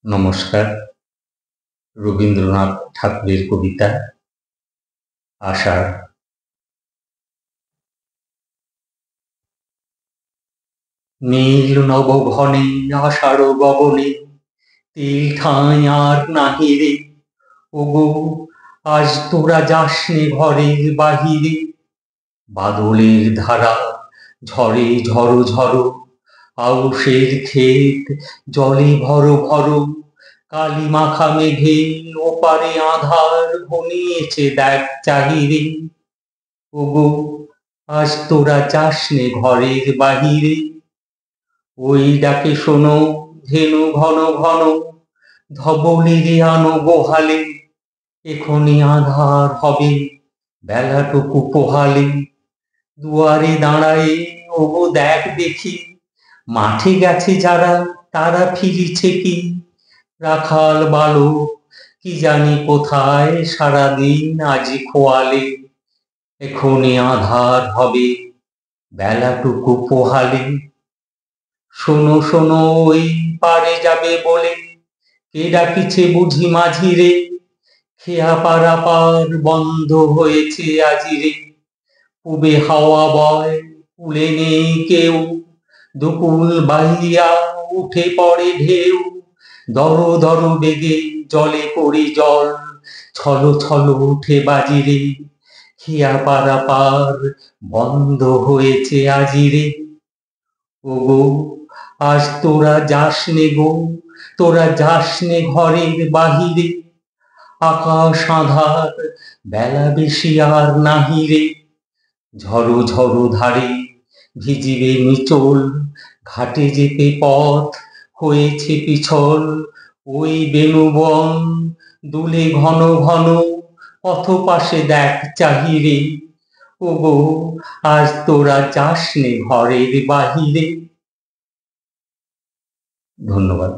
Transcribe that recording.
নমস্কার। রবীন্দ্রনাথ ঠাকুরের কবিতা আষাঢ়। নীল নবঘনে আষাঢ় গগনে তিল ঠাঁই আর নাহি রে। ওগো আজ তোরা যাসনে ঘরের বাহিরে। বাদলের ধারা ঝরে ঝরো ঝরো, আউশের ক্ষেত জলে ভরো ভরো। কালি মাখা মেঘে ওপারে আঁধার ঘনিয়েছে দেখ চাহিরে। ওগো আজ তোরা যাসনে ঘরের বাহিরে। ওই ডাকে শোনো ধেনু ঘন ঘন, ধবলিরে আনো গোহালে। এখনি আঁধার হবে বেলাটুকু পোহালে। দুয়ারে দাঁড়ায়ে ওগো দেখ দেখি, মাঠে গেছে যারা তারা ফিরিছে কি। রাখাল বালক কি জানি কোথায় সারাদিন আজি খোয়ালে। এখনি আঁধার হবে বেলাটুকু পোহালে। শোনো শোনো ওই পারে যাবে বলে, কে ডাকিছে বুঝি মাঝিরে। খেয়া পারাপার বন্ধ হয়েছে আজিরে। পুবে হাওয়া বয় কুলে নেই কেউ, দুকুল বাহিয়া উঠে পড়ে ঢেউ। দর দর বেগে জলে পড়ি জল, ছলো ছলো উঠে বাজিরে। খেয়া পারাপার বন্ধ হয়েছে আজিরে। ওগো আজ তোরা যাসনে গো, তোরা যাসনে ঘরের বাহিরে। আকাশ আঁধার বেলা বেশি আর নাহিরে। ঝরো ঝরো ধারে ভিজিবে নিচল, ঘাটে যেতে পথ হয়েছে পিছল। ওই বেণুবন দুলে ঘন ঘন, পথ পাশে দেখ চাহিরে। ওগো আজ তোরা যাসনে ঘরের বাহিরে। ধন্যবাদ।